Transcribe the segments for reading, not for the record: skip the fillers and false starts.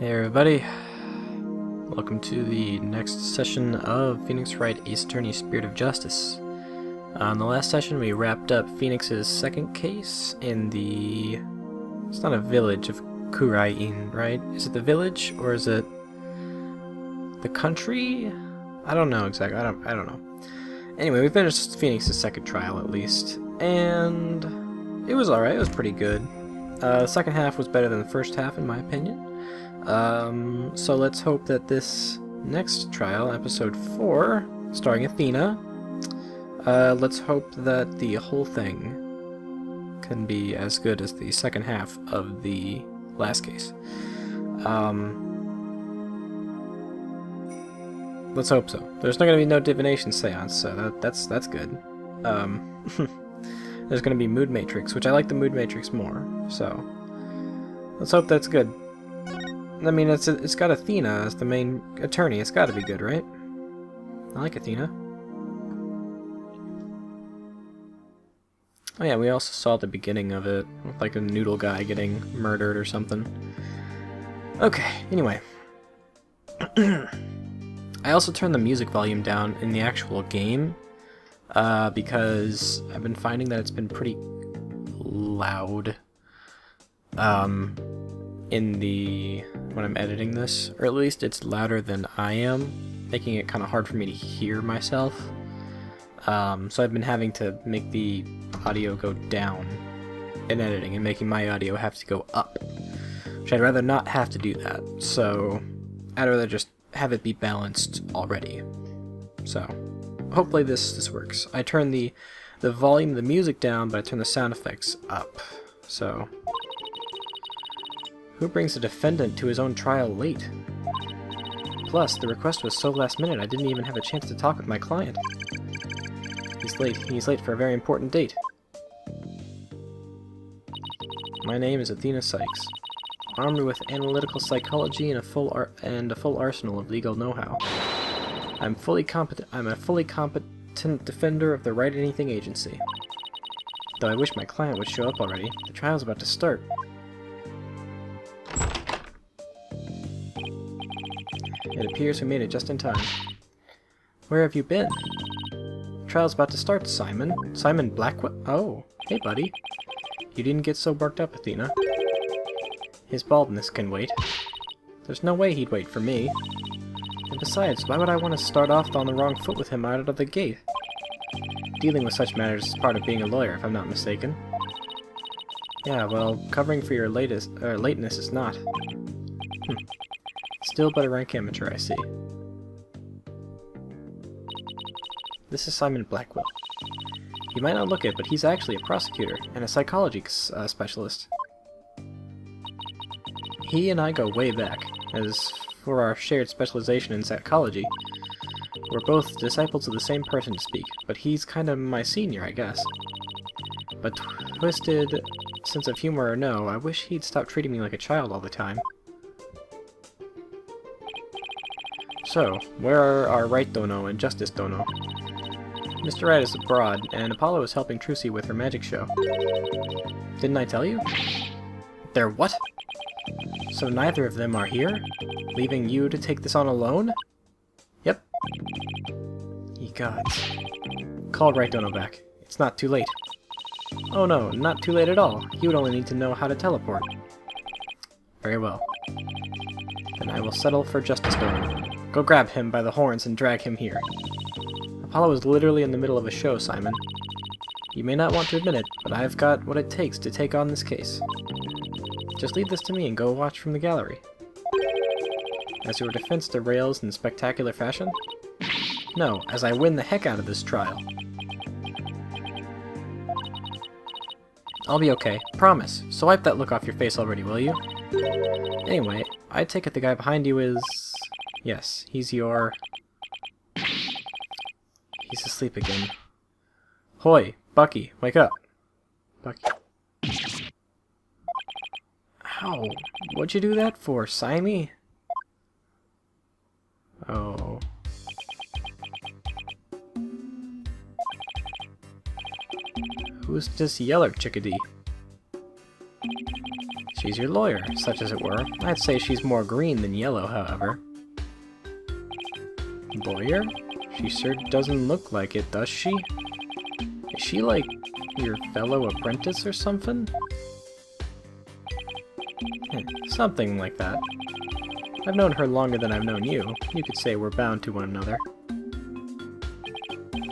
Hey everybody, welcome to the next session of Phoenix Wright Ace Attorney Spirit of Justice. In the last session we wrapped up Phoenix's second case in the... it's not a village of Kurain, right? Is it the village or is it the country? I don't know exactly, I don't know. Anyway, we finished Phoenix's second trial at least, and it was alright, it was pretty good. The second half was better than the first half in my opinion. So let's hope that this next trial, episode 4, starring Athena, let's hope that the whole thing can be as good as the second half of the last case. Let's hope so. There's not going to be no divination seance, so that's good. There's going to be Mood Matrix, which I like the Mood Matrix more, so let's hope that's good. I mean, it's got Athena as the main attorney. It's got to be good, right? I like Athena. Oh yeah, we also saw the beginning of it with like a noodle guy getting murdered or something. Okay, anyway. I also turned the music volume down in the actual game because I've been finding that it's been pretty loud when I'm editing this, or at least it's louder than I am, making it kind of hard for me to hear myself. So I've been having to make the audio go down in editing and making my audio have to go up, which I'd rather not have to do that, so I'd rather just have it be balanced already. So hopefully this works. I turned the volume of the music down, but I turned the sound effects up. So who brings a defendant to his own trial late? Plus, the request was so last minute I didn't even have a chance to talk with my client. He's late. He's late for a very important date. My name is Athena Sykes. Armed with analytical psychology and a full arsenal of legal know-how. I'm a fully competent defender of the Write Anything agency. Though I wish my client would show up already. The trial's about to start. It appears we made it just in time. Where have you been? The trial's about to start, Simon. Simon Blackwell? Oh, hey buddy. You didn't get so worked up, Athena. His baldness can wait. There's no way he'd wait for me. And besides, why would I want to start off on the wrong foot with him out of the gate? Dealing with such matters is part of being a lawyer, if I'm not mistaken. Yeah, well, covering for your lateness is not. Still but a rank amateur, I see. This is Simon Blackwell. You might not look it, but he's actually a prosecutor and a psychology specialist. He and I go way back. As for our shared specialization in psychology, we're both disciples of the same person to speak, but he's kind of my senior, I guess. But twisted sense of humor or no, I wish he'd stop treating me like a child all the time. So, where are our Right Dono and Justice Dono? Mr. Wright is abroad, and Apollo is helping Trucy with her magic show. Didn't I tell you? They're what? So neither of them are here? Leaving you to take this on alone? Yep. Ye gods. Call Right Dono back. It's not too late. Oh no, not too late at all. He would only need to know how to teleport. Very well. Then I will settle for Justice Dono. Go grab him by the horns and drag him here. Apollo is literally in the middle of a show, Simon. You may not want to admit it, but I've got what it takes to take on this case. Just leave this to me and go watch from the gallery. As your defense derails in spectacular fashion? No, as I win the heck out of this trial. I'll be okay, promise. So wipe that look off your face already, will you? Anyway, I take it the guy behind you is... yes, he's your... he's asleep again. Hoy, Bucky, wake up. Bucky. Ow, what'd you do that for, Simey? Oh. Who's this yeller chickadee? She's your lawyer, such as it were. I'd say she's more green than yellow, however. Lawyer? She sure doesn't look like it, does she? Is she like your fellow apprentice or something? Something like that. I've known her longer than I've known you. You could say we're bound to one another.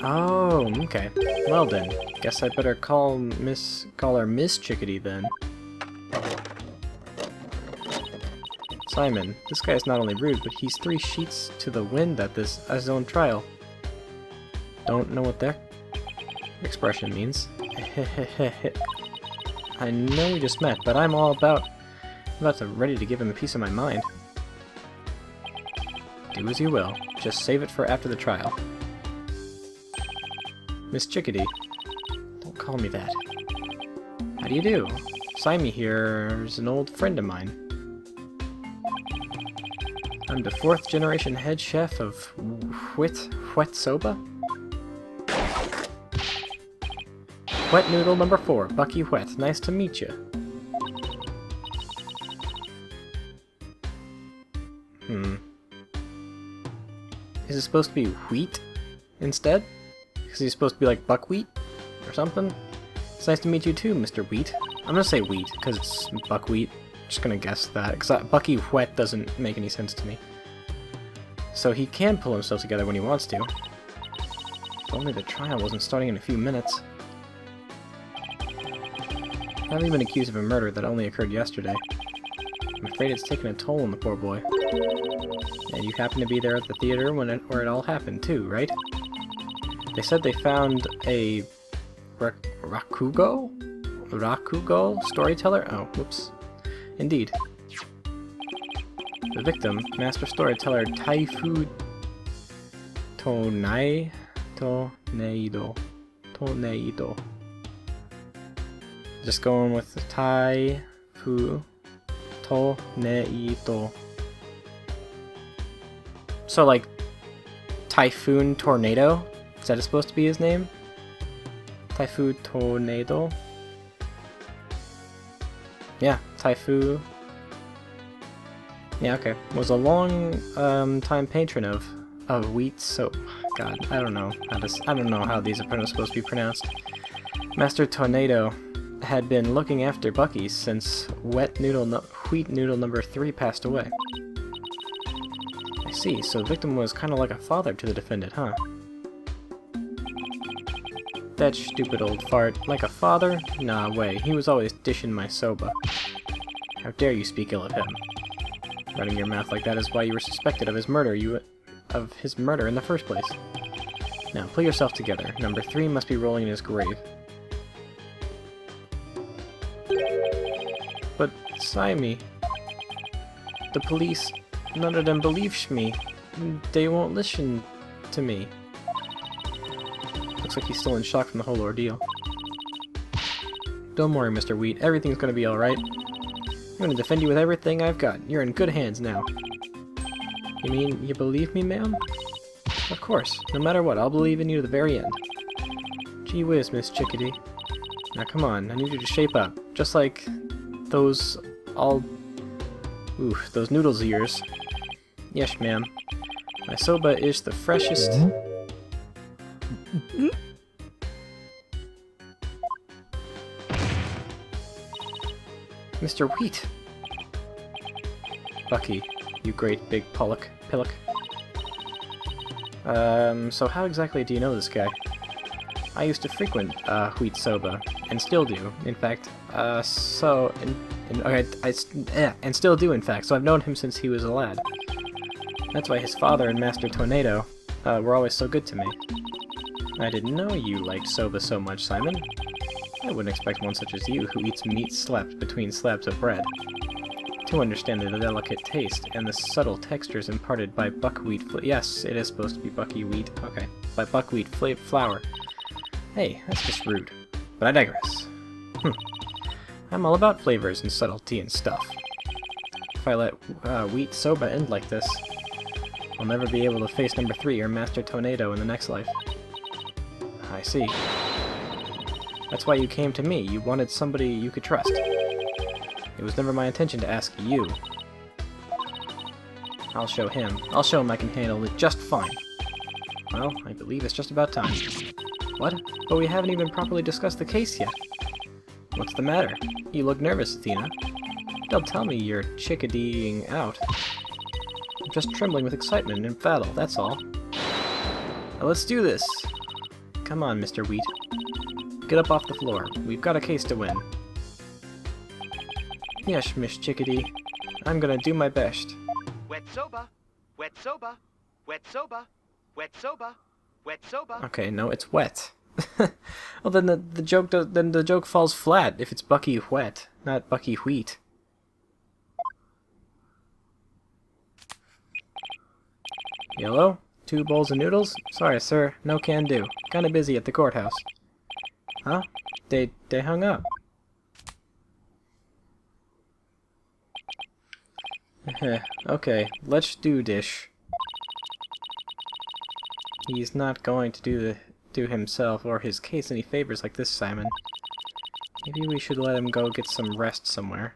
Oh, okay. Well then, guess I'd better call her Miss Chickadee then. Simon, this guy's not only rude, but he's 3 sheets to the wind at his own trial. Don't know what that expression means. I know we just met, but I'm about ready to give him a piece of my mind. Do as you will. Just save it for after the trial. Miss Chickadee. Don't call me that. How do you do? Simon here's an old friend of mine. I'm the 4th generation head chef of Wet Soba? Wet Noodle number 4, Bucky Wet. Nice to meet you. Is it supposed to be wheat instead? Because he's supposed to be like buckwheat or something? It's nice to meet you too, Mr. Wheat. I'm gonna say wheat because it's buckwheat. Just gonna guess that because Bucky Wet doesn't make any sense to me. So he can pull himself together when he wants to. If only the trial wasn't starting in a few minutes. Having been accused of a murder that only occurred yesterday. I'm afraid it's taken a toll on the poor boy. And you happened to be there at the theater where it all happened too, right? They said they found a Rakugo storyteller? Oh, whoops. Indeed. The victim, master storyteller Taifu Toneido. Just going with Taifu Toneido. So like Typhoon Tornado? Is that supposed to be his name? Taifu Tornado? Yeah, Taifu. Yeah, okay. Was a long time patron of wheat soap. God, I don't know how these are supposed to be pronounced. Master Tornado had been looking after Bucky since Wheat Noodle number 3 passed away. I see, so the victim was kind of like a father to the defendant, huh? That stupid old fart. Like a father? Nah, way. He was always dishing my soba. How dare you speak ill of him? Running your mouth like that is why you were suspected of his murder in the first place. Now, pull yourself together. Number 3 must be rolling in his grave. But, Simey, the police, none of them believes me. They won't listen to me. Looks like he's still in shock from the whole ordeal. Don't worry, Mr. Wheat. Everything's gonna be alright. I'm gonna defend you with everything I've got. You're in good hands now. You mean you believe me, ma'am? Of course. No matter what, I'll believe in you to the very end. Gee whiz, Miss Chickadee. Now come on, I need you to shape up. Just like those those noodles of yours. Yes, ma'am. My soba is the freshest... Mr. Wheat! Bucky, you great big pillock. So how exactly do you know this guy? I used to frequent Wheat Soba, and still do, in fact. And still do, in fact, so I've known him since he was a lad. That's why his father and Master Tornado were always so good to me. I didn't know you liked soba so much, Simon. I wouldn't expect one such as you, who eats meat slapped between slabs of bread, to understand the delicate taste and the subtle textures imparted by buckwheat yes, it is supposed to be bucky wheat. Okay. By buckwheat flour. Hey, that's just rude. But I digress. I'm all about flavors and subtlety and stuff. If I let Wheat Soba end like this, I'll never be able to face number 3 or Master Tornado in the next life. I see. That's why you came to me. You wanted somebody you could trust. It was never my intention to ask you. I'll show him. I'll show him I can handle it just fine. Well, I believe it's just about time. What? But we haven't even properly discussed the case yet. What's the matter? You look nervous, Athena. Don't tell me you're chickadeeing out. I'm just trembling with excitement and battle, that's all. Now let's do this! Come on, Mr. Wheat. Get up off the floor. We've got a case to win. Yes, Miss Chickadee. I'm gonna do my best. Wet soba, wet soba, wet soba, wet soba, wet soba. Okay, no, it's wet. Well, then the joke falls flat if it's Bucky Wet, not Bucky Wheat. Yellow? 2 bowls of noodles? Sorry, sir, no can do. Kinda busy at the courthouse. Huh? They hung up. Okay, let's do dish. He's not going to do himself or his case any favors like this, Simon. Maybe we should let him go get some rest somewhere.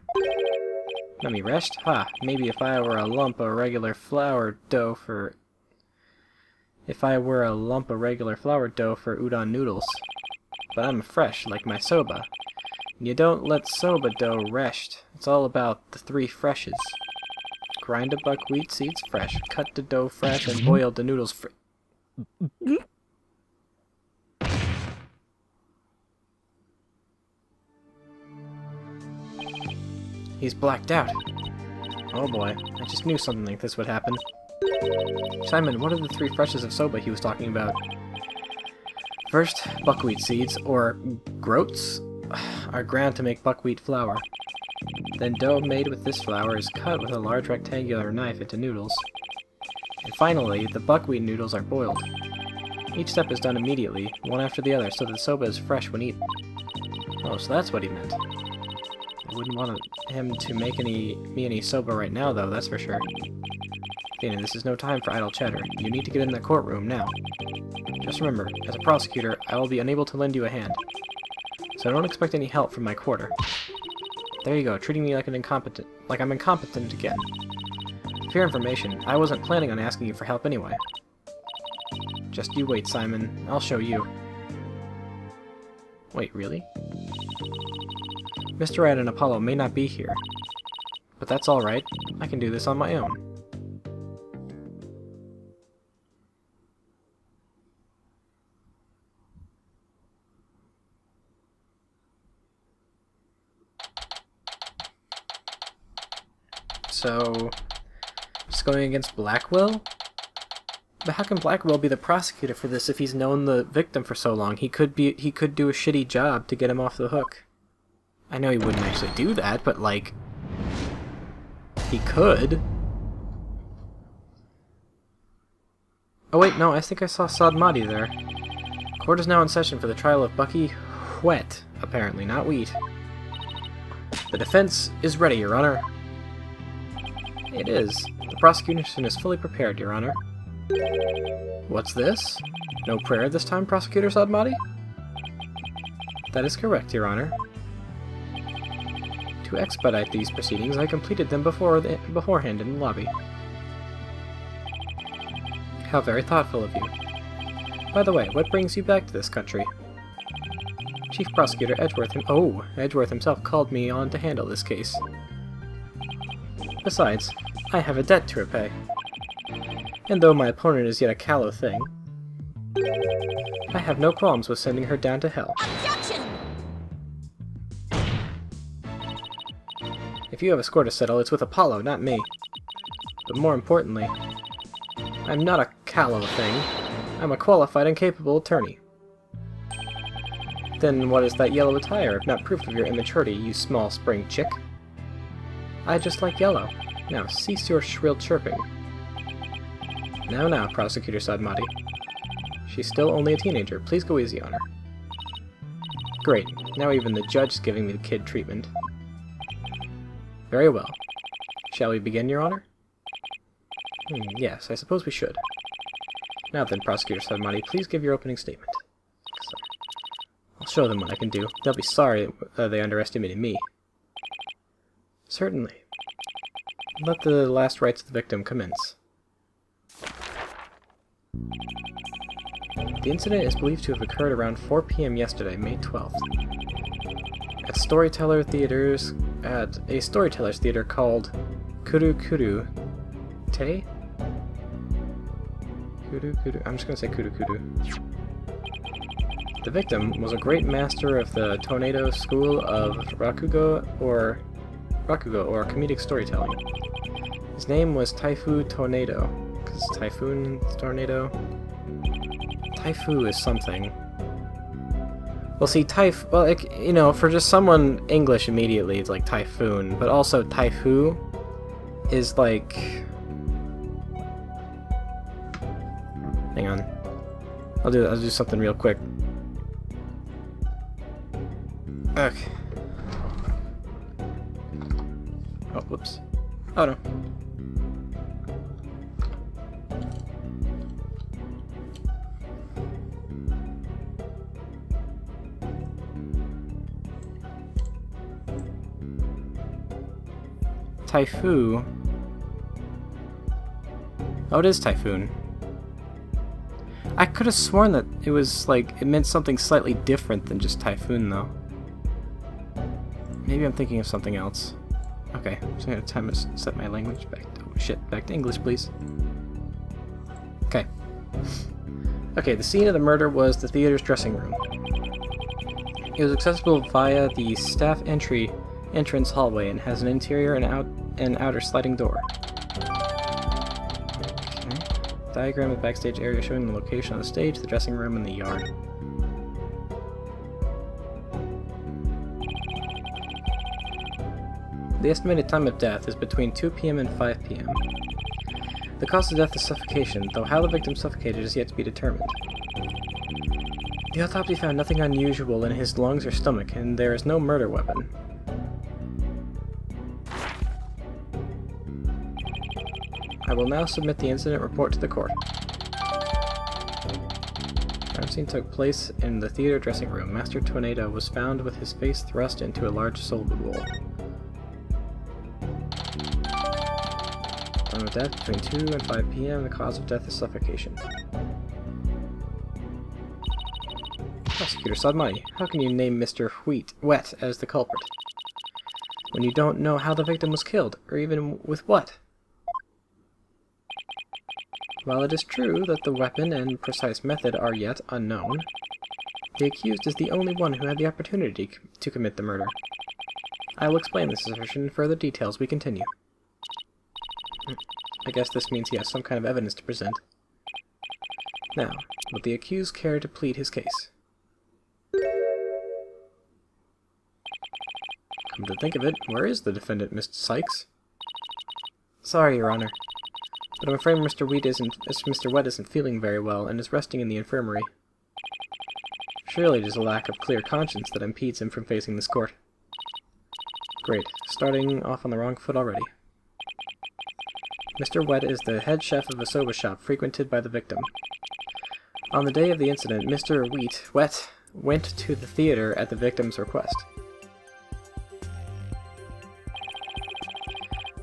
Let me rest? Ha! Maybe if I were a lump of regular flour dough for... udon noodles. But I'm fresh, like my soba. And you don't let soba dough rest. It's all about the 3 freshes. Grind the buckwheat seeds fresh, cut the dough fresh, and boil the noodles He's blacked out. Oh boy, I just knew something like this would happen. Simon, what are the 3 freshes of soba he was talking about? First, buckwheat seeds, or groats, are ground to make buckwheat flour. Then dough made with this flour is cut with a large rectangular knife into noodles. And finally, the buckwheat noodles are boiled. Each step is done immediately, one after the other, so that the soba is fresh when eaten. Oh, so that's what he meant. I wouldn't want him to make me any soba right now, though, that's for sure. Athena, this is no time for idle chatter. You need to get in the courtroom now. Just remember, as a prosecutor, I will be unable to lend you a hand. So don't expect any help from my quarter. There you go, treating me like I'm incompetent again. For your information, I wasn't planning on asking you for help anyway. Just you wait, Simon. I'll show you. Wait, really? Mr. Red and Apollo may not be here. But that's alright. I can do this on my own. So, just going against Blackwell? But how can Blackwell be the prosecutor for this if he's known the victim for so long? He could do a shitty job to get him off the hook. I know he wouldn't actually do that, but like, he could. Oh wait, no, I think I saw Sadmati there. Court is now in session for the trial of Bucky Wet, apparently, not Wheat. The defense is ready, Your Honor. It is. The prosecution is fully prepared, Your Honor. What's this? No prayer this time, Prosecutor Sadmati? That is correct, Your Honor. To expedite these proceedings, I completed them beforehand in the lobby. How very thoughtful of you. By the way, what brings you back to this country? Chief Prosecutor Edgeworth himself called me on to handle this case. Besides, I have a debt to repay. And though my opponent is yet a callow thing, I have no qualms with sending her down to hell. Objection! If you have a score to settle, it's with Apollo, not me. But more importantly, I'm not a callow thing. I'm a qualified and capable attorney. Then what is that yellow attire, if not proof of your immaturity, you small spring chick? I just like yellow. Now cease your shrill chirping. Now, Prosecutor Sadmati. She's still only a teenager. Please go easy on her. Great. Now even the judge is giving me the kid treatment. Very well. Shall we begin, Your Honor? Yes, I suppose we should. Now then, Prosecutor Sadmati, please give your opening statement. I'll show them what I can do. They'll be sorry they underestimated me. Certainly. Let the last rites of the victim commence. The incident is believed to have occurred around 4 p.m. yesterday, May 12th. At a storyteller's theater called Kuru Kuru Te? Kuru Kuru. I'm just gonna say Kuru Kuru. The victim was a great master of the Tornado School of Rakugo or comedic storytelling. His name was Taifu Tornado, because Typhoon Tornado. Taifu is something. Well, see, you know, for just someone English immediately, it's like typhoon, but also Taifu is like. Hang on, I'll do something real quick. Okay. Oh, whoops. Oh no. Taifu. Oh, it is typhoon. I could have sworn that it was like it meant something slightly different than just typhoon, though. Maybe I'm thinking of something else. Okay, so I have time to set my language back. Oh shit, back to English, please. Okay. Okay, the scene of the murder was the theater's dressing room. It was accessible via the staff entrance hallway and has an interior and outer sliding door. Okay. Diagram of the backstage area showing the location of the stage, the dressing room, and the yard. The estimated time of death is between 2 p.m. and 5 p.m. The cause of death is suffocation, though how the victim suffocated is yet to be determined. The autopsy found nothing unusual in his lungs or stomach, and there is no murder weapon. I will now submit the incident report to the court. Crime scene took place in the theater dressing room. Master Tornado was found with his face thrust into a large soba bowl. Time of death between 2 and 5 p.m. The cause of death is suffocation. Prosecutor Sadmai, how can you name Mr. Wet as the culprit when you don't know how the victim was killed, or even with what? While it is true that the weapon and precise method are yet unknown, the accused is the only one who had the opportunity to commit the murder. I will explain this assertion in further detail as we continue. I guess this means he has some kind of evidence to present. Now, would the accused care to plead his case? Come to think of it, where is the defendant, Mr. Sykes? Sorry, Your Honor, but I'm afraid Mr. Wet isn't feeling very well and is resting in the infirmary. Surely it is a lack of clear conscience that impedes him from facing this court. Great, starting off on the wrong foot already. Mr. Wet is the head chef of a soba shop frequented by the victim. On the day of the incident, Mr. Wet went to the theater at the victim's request.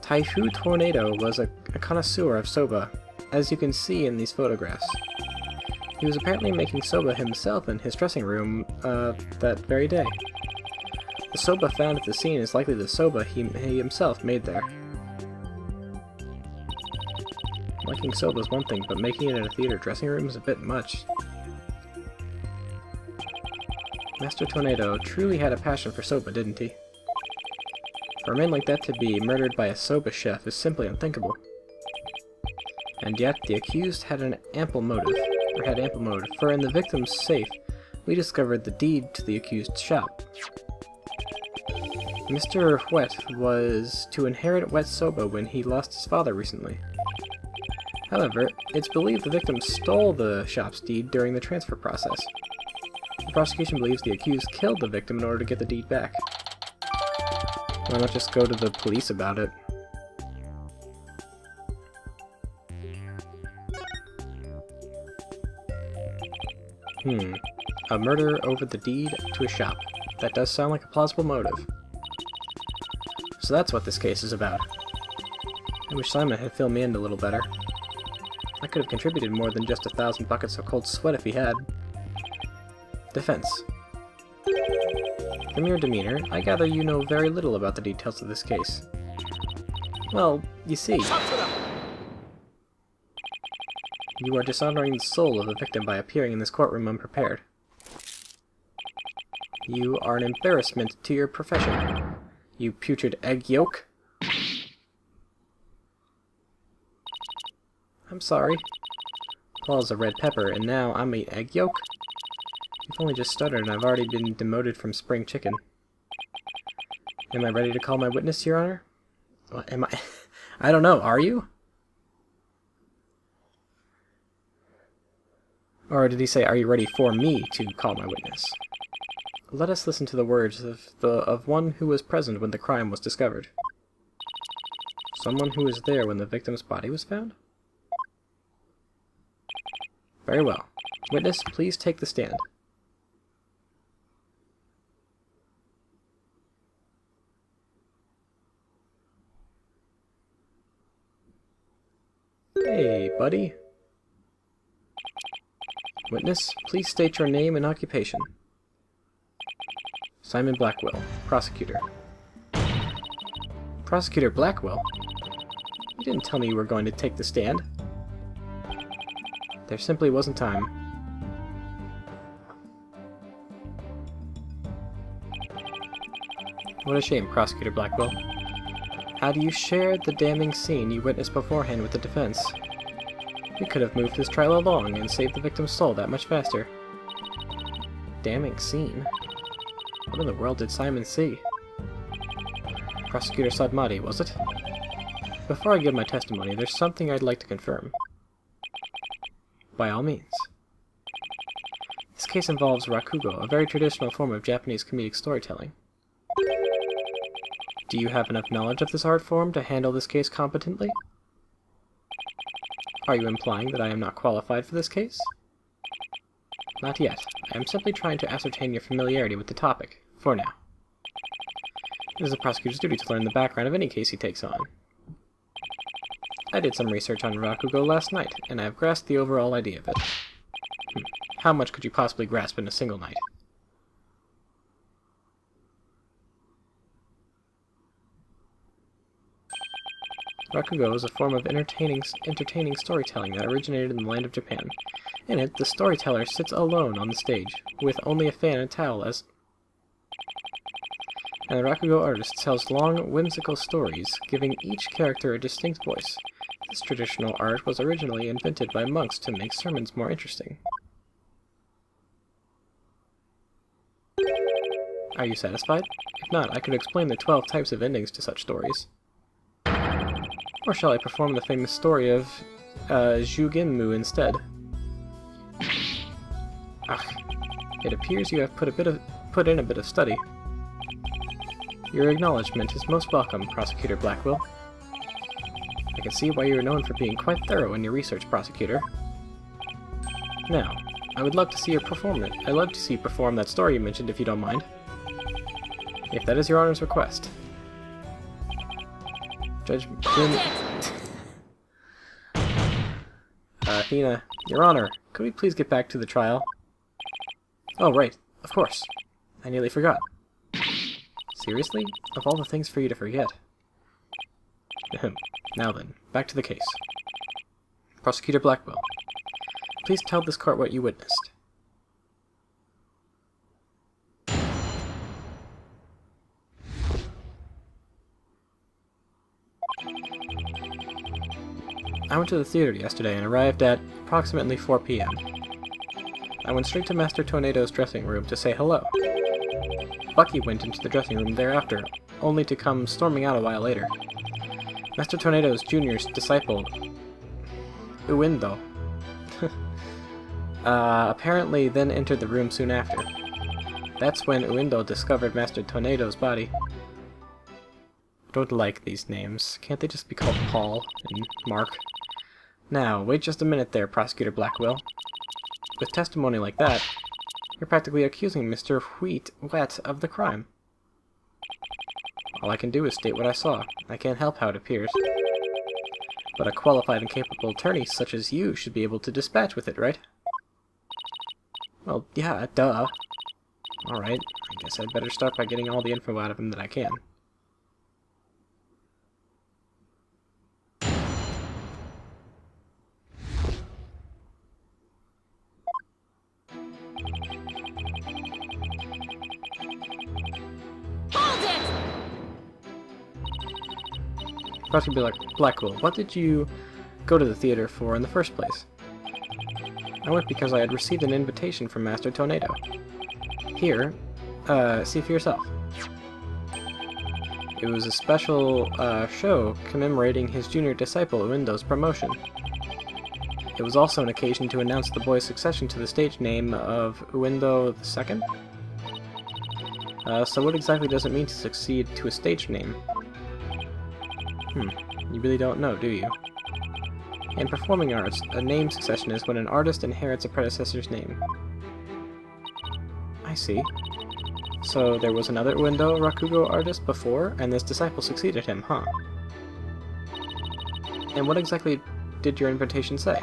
Taifu Tornado was a connoisseur of soba, as you can see in these photographs. He was apparently making soba himself in his dressing room that very day. The soba found at the scene is likely the soba he himself made there. Liking soba is one thing, but making it in a theater dressing room is a bit much. Master Tornado truly had a passion for soba, didn't he? For a man like that to be murdered by a soba chef is simply unthinkable. And yet, the accused had ample motive, for in the victim's safe, we discovered the deed to the accused's shop. Mr. Wet was to inherit Wet Soba when he lost his father recently. However, it's believed the victim stole the shop's deed during the transfer process. The prosecution believes the accused killed the victim in order to get the deed back. Why not just go to the police about it? A murder over the deed to a shop. That does sound like a plausible motive. So that's what this case is about. I wish Simon had filled me in a little better. I could have contributed more than just 1,000 buckets of cold sweat if he had. Defense. From your demeanor, I gather you know very little about the details of this case. Well, you see, you are dishonoring the soul of the victim by appearing in this courtroom unprepared. You are an embarrassment to your profession, you putrid egg yolk. I'm sorry. Paul's a red pepper, and now I'm a egg yolk? You've only just started, and I've already been demoted from spring chicken. Am I ready to call my witness, Your Honor? What, am I? I don't know, are you? Or did he say, are you ready for me to call my witness? Let us listen to the words of one who was present when the crime was discovered. Someone who was there when the victim's body was found? Very well. Witness, please take the stand. Hey, buddy. Witness, please state your name and occupation. Simon Blackwell, prosecutor. Prosecutor Blackwell? You didn't tell me you were going to take the stand. There simply wasn't time. What a shame, Prosecutor Blackwell. How do you share the damning scene you witnessed beforehand with the defense? We could have moved this trial along and saved the victim's soul that much faster. Damning scene? What in the world did Simon see? Prosecutor Sadmati, was it? Before I give my testimony, there's something I'd like to confirm. By all means. This case involves rakugo, a very traditional form of Japanese comedic storytelling. Do you have enough knowledge of this art form to handle this case competently? Are you implying that I am not qualified for this case? Not yet. I am simply trying to ascertain your familiarity with the topic, for now. It is the prosecutor's duty to learn the background of any case he takes on. I did some research on rakugo last night, and I have grasped the overall idea of it. How much could you possibly grasp in a single night? Rakugo is a form of entertaining storytelling that originated in the land of Japan. In it, the storyteller sits alone on the stage, with only a fan and towel and the rakugo artist tells long, whimsical stories, giving each character a distinct voice. This traditional art was originally invented by monks to make sermons more interesting. Are you satisfied? If not, I could explain the 12 types of endings to such stories. Or shall I perform the famous story of JnLgame instead? It appears you have put in a bit of study. Your acknowledgement is most welcome, Prosecutor Blackwell. I can see why you are known for being quite thorough in your research, Prosecutor. Now, I would love to see you perform it. I'd love to see you perform that story you mentioned, if you don't mind. If that is your Honor's request. Judge Jim... Athena, Your Honor, could we please get back to the trial? Oh, right. Of course. I nearly forgot. Seriously? Of all the things for you to forget. Now then, back to the case. Prosecutor Blackwell, please tell this court what you witnessed. I went to the theater yesterday and arrived at approximately 4 p.m. I went straight to Master Tornado's dressing room to say hello. Bucky went into the dressing room thereafter, only to come storming out a while later. Master Tornado's junior's disciple, Uendo, apparently then entered the room soon after. That's when Uendo discovered Master Tornado's body. I don't like these names. Can't they just be called Paul and Mark? Now, wait just a minute there, Prosecutor Blackwell. With testimony like that, you're practically accusing Mr. Wet of the crime. All I can do is state what I saw. I can't help how it appears. But a qualified and capable attorney such as you should be able to dispatch with it, right? Well, yeah, duh. Alright, I guess I'd better start by getting all the info out of him that I can. About to be like, Blackwell, what did you go to the theater for in the first place? I went because I had received an invitation from Master Tornado. Here, see for yourself. It was a special show commemorating his junior disciple Uendo's promotion. It was also an occasion to announce the boy's succession to the stage name of Uendo II. So what exactly does it mean to succeed to a stage name? You really don't know, do you? In performing arts, a name succession is when an artist inherits a predecessor's name. I see. So there was another Uendo Rakugo artist before, and this disciple succeeded him, huh? And what exactly did your invitation say?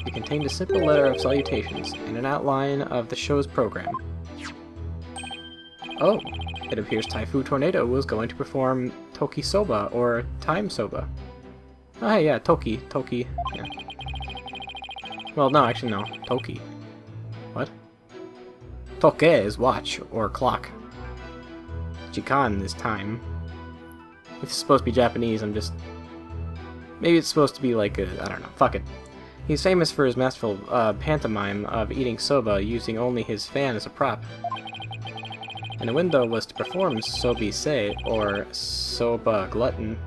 It contained a simple letter of salutations, and an outline of the show's program. Oh! It appears Taifu Tornado was going to perform Toki Soba, or Time Soba. Oh, hey, yeah, Toki, yeah. Well, no, actually, no. Toki. What? Toke is watch, or clock. Jikan is time. If it's supposed to be Japanese, I'm just... Maybe it's supposed to be like a... I don't know, fuck it. He's famous for his masterful pantomime of eating soba using only his fan as a prop. And the window was to perform Sobi Se, or Soba Glutton,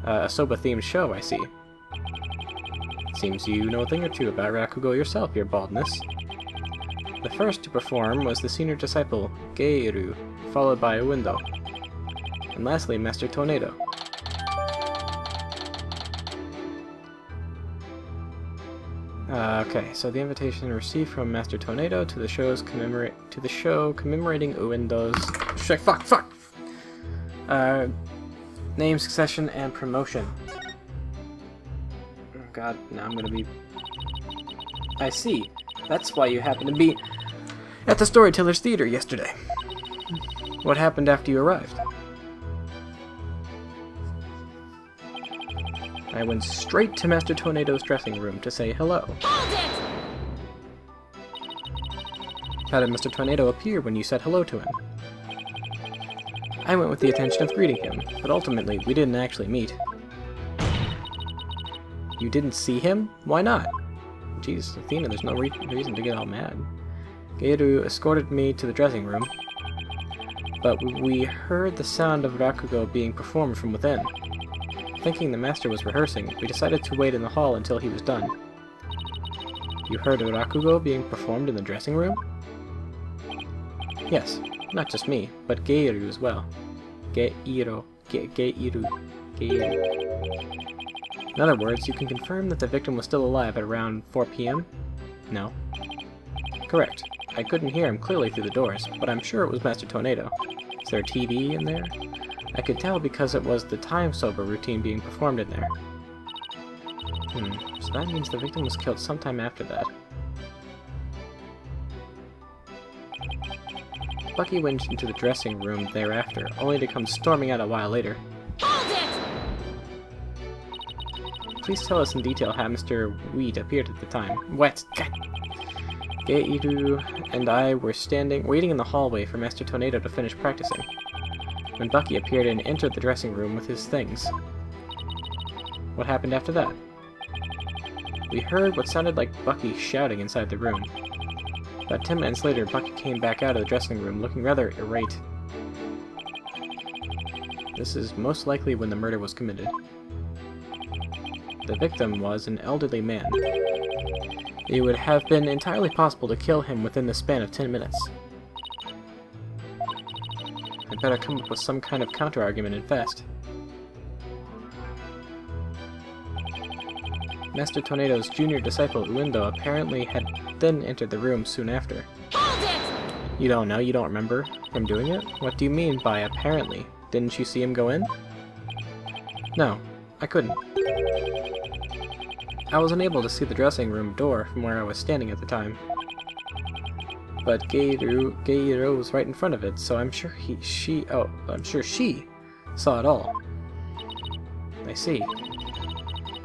a soba-themed show, I see. Seems you know a thing or two about Rakugo yourself, your baldness. The first to perform was the senior disciple, Geiru, followed by Uendo. And lastly, Master Tornado. Okay, so the invitation received from Master Tornado to the show commemorating Uendo's name, succession, and promotion. Oh god, now I'm gonna be... I see. That's why you happened to be at the Storyteller's Theater yesterday. What happened after you arrived? I went straight to Master Tornado's dressing room to say hello. How did Mr. Tornado appear when you said hello to him? I went with the intention of greeting him, but ultimately we didn't actually meet. You didn't see him? Why not? Jeez, Athena, there's no reason to get all mad. Geiru escorted me to the dressing room, but we heard the sound of Rakugo being performed from within. Thinking the master was rehearsing, we decided to wait in the hall until he was done. You heard a Rakugo being performed in the dressing room? Yes, not just me, but Geiru as well. Geiru. In other words, you can confirm that the victim was still alive at around 4 p.m.? No. Correct. I couldn't hear him clearly through the doors, but I'm sure it was Master Tornado. Is there a TV in there? I could tell because it was the time sober routine being performed in there. So that means the victim was killed sometime after that. Bucky went into the dressing room thereafter, only to come storming out a while later. Please tell us in detail how Mr. Wheat appeared at the time. What? Geiru and I were waiting in the hallway for Master Tornado to finish practicing, when Bucky appeared and entered the dressing room with his things. What happened after that? We heard what sounded like Bucky shouting inside the room. About 10 minutes later, Bucky came back out of the dressing room looking rather irate. This is most likely when the murder was committed. The victim was an elderly man. It would have been entirely possible to kill him within the span of 10 minutes. I'd better come up with some kind of counter-argument and fast. Master Tornado's junior disciple Uendo apparently had then entered the room soon after. You don't know, you don't remember. Him doing it? What do you mean by apparently? Didn't you see him go in? No, I couldn't. I was unable to see the dressing room door from where I was standing at the time. But Geiro was right in front of it, so I'm sure she saw it all. I see.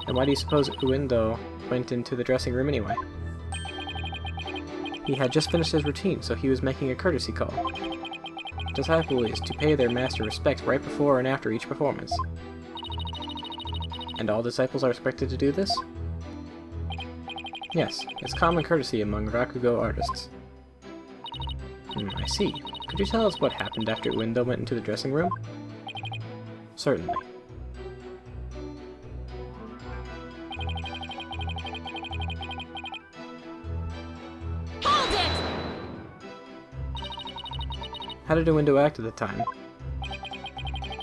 And why do you suppose Uendo went into the dressing room anyway? He had just finished his routine, so he was making a courtesy call. Disciple is to pay their master respects right before and after each performance. And all disciples are expected to do this? Yes, it's common courtesy among Rakugo artists. I see. Could you tell us what happened after Uendo went into the dressing room? Certainly. Hold it! How did Uendo act at the time?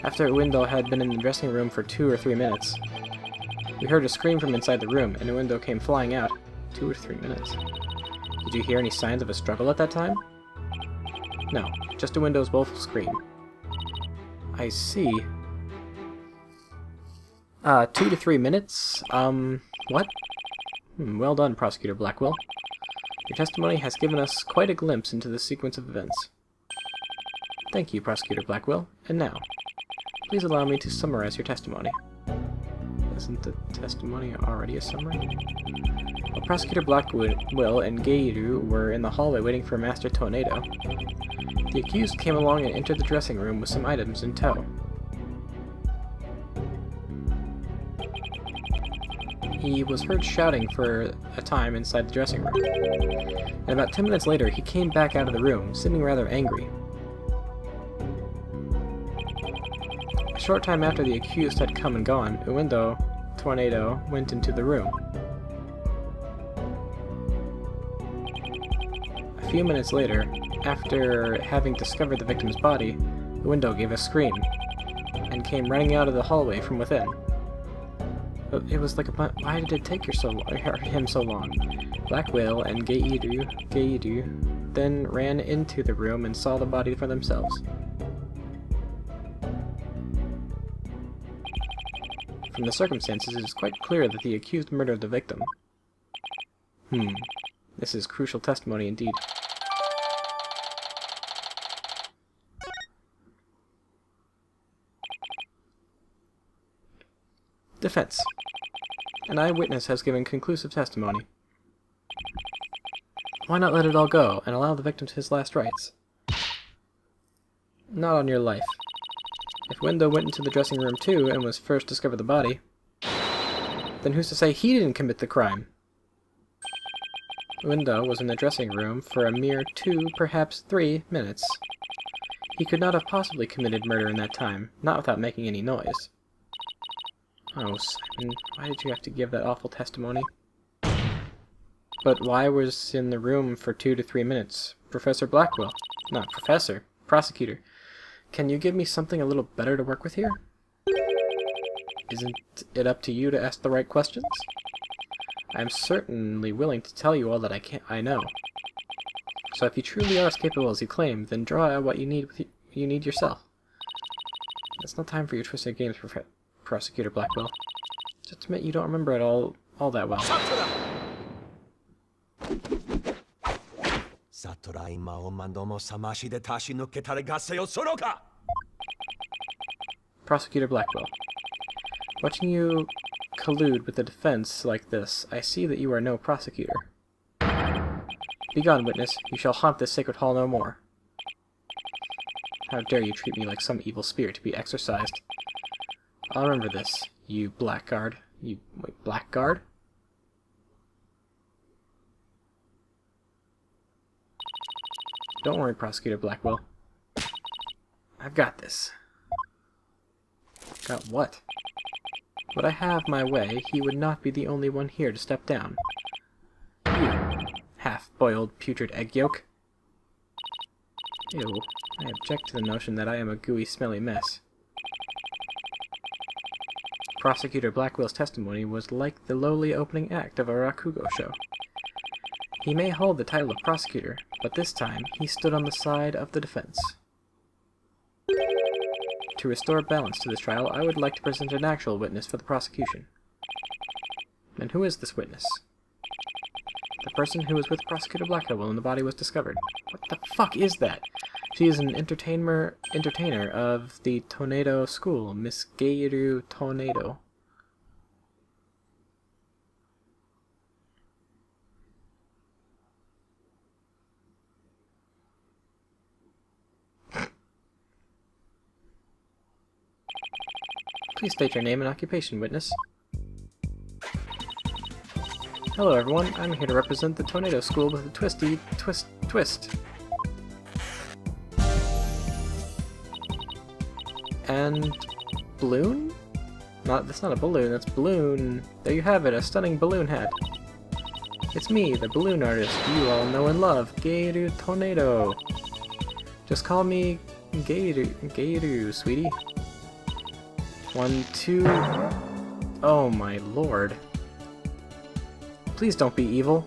After Uendo had been in the dressing room for 2 or 3 minutes, we heard a scream from inside the room, and Uendo came flying out. 2 or 3 minutes. Did you hear any signs of a struggle at that time? No, just Uendo's woeful scream. I see. 2 to 3 minutes? What? Well done, Prosecutor Blackwell. Your testimony has given us quite a glimpse into the sequence of events. Thank you, Prosecutor Blackwell. And now, please allow me to summarize your testimony. Isn't the testimony already a summary? While Prosecutor Blackwell and Geiru were in the hallway waiting for Master Tornado, the accused came along and entered the dressing room with some items in tow. He was heard shouting for a time inside the dressing room, and about 10 minutes later he came back out of the room, seeming rather angry. A short time after the accused had come and gone, Uendo Tornado went into the room. A few minutes later, after having discovered the victim's body, Uendo gave a scream, and came running out of the hallway from within. It was like why did it take him so long? Blackwell and Geiru then ran into the room and saw the body for themselves. From the circumstances, it is quite clear that the accused murdered the victim. This is crucial testimony indeed. Defense. An eyewitness has given conclusive testimony. Why not let it all go and allow the victim his last rites? Not on your life. If Uendo went into the dressing room too and was first discovered the body, then who's to say he didn't commit the crime? Uendo was in the dressing room for a mere 2, perhaps 3 minutes. He could not have possibly committed murder in that time, not without making any noise. Oh, Simon, why did you have to give that awful testimony? But why was in the room for 2 to 3 minutes? Professor Blackwell. Not Professor. Prosecutor. Can you give me something a little better to work with here? Isn't it up to you to ask the right questions? I am certainly willing to tell you all that I know. So if you truly are as capable as you claim, then draw out what you need yourself. It's not time for your twisted games, Prosecutor Blackwell. Just admit you don't remember it all that well. Prosecutor Blackwell. Watching you collude with the defense like this, I see that you are no prosecutor. Begone, witness. You shall haunt this sacred hall no more. How dare you treat me like some evil spirit to be exorcised? I'll remember this, you blackguard. Wait, blackguard? Don't worry, Prosecutor Blackwell. I've got this. Got what? Would I have my way, he would not be the only one here to step down. You, half-boiled putrid egg yolk. Ew, I object to the notion that I am a gooey, smelly mess. Prosecutor Blackwell's testimony was like the lowly opening act of a Rakugo show. He may hold the title of prosecutor, but this time he stood on the side of the defense. to restore balance to this trial, I would like to present an actual witness for the prosecution. And who is this witness? The person who was with Prosecutor Blackwell when the body was discovered. What the fuck is that? She is an entertainer of the Tornado School, Miss Geiru Tornado. Please state your name and occupation, witness. Hello everyone, I'm here to represent the Tornado School with a twist. And balloon? That's not a balloon, that's balloon. There you have it, a stunning balloon hat. It's me, the balloon artist you all know and love, Geiru Tornado. Just call me Geiru, sweetie. 1, 2... Oh my lord. Please don't be evil.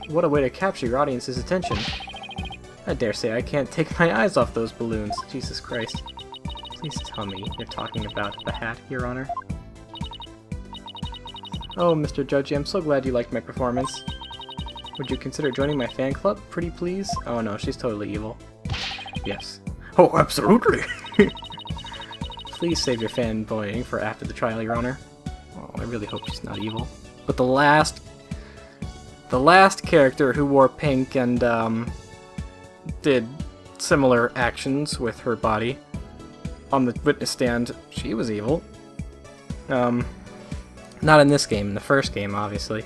What a way to capture your audience's attention. I dare say I can't take my eyes off those balloons. Jesus Christ. Please tell me you're talking about the hat, Your Honor. Oh, Mr. Judge, I'm so glad you liked my performance. Would you consider joining my fan club, pretty please? Oh no, she's totally evil. Yes. Oh, absolutely! Please save your fanboying for after the trial, Your Honor. Oh, I really hope she's not evil. But the last character who wore pink and did similar actions with her body on the witness stand, she was evil. Not in this game, in the first game, obviously.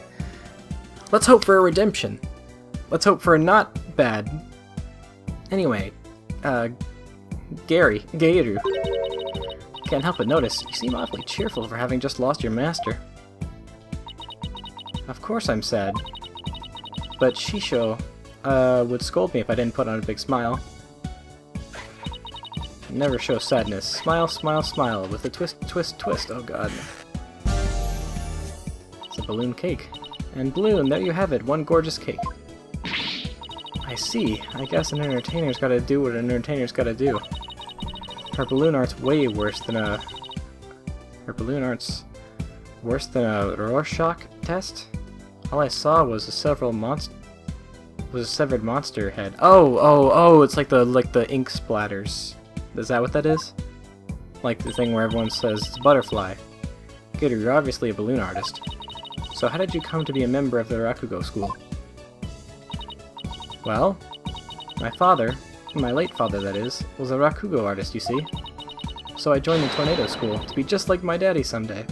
Let's hope for a redemption. Let's hope for a not bad. Anyway, Geiru. Can't help but notice, you seem awfully cheerful for having just lost your master. Of course I'm sad. But Shisho would scold me if I didn't put on a big smile. Never show sadness. Smile, smile, smile, with a twist, twist, twist. Oh god. It's a balloon cake. And balloon, there you have it, one gorgeous cake. I see. I guess an entertainer's gotta do what an entertainer's gotta do. Her balloon art's way worse than a... Her balloon art's worse than a Rorschach test? All I saw was a severed monster head. Oh, it's like the ink splatters. Is that what that is? Like the thing where everyone says it's a butterfly. Gator, you're obviously a balloon artist. So how did you come to be a member of the Rakugo school? Well, my father, my late father that is, was a Rakugo artist, you see. So I joined the Tornado School to be just like my daddy someday.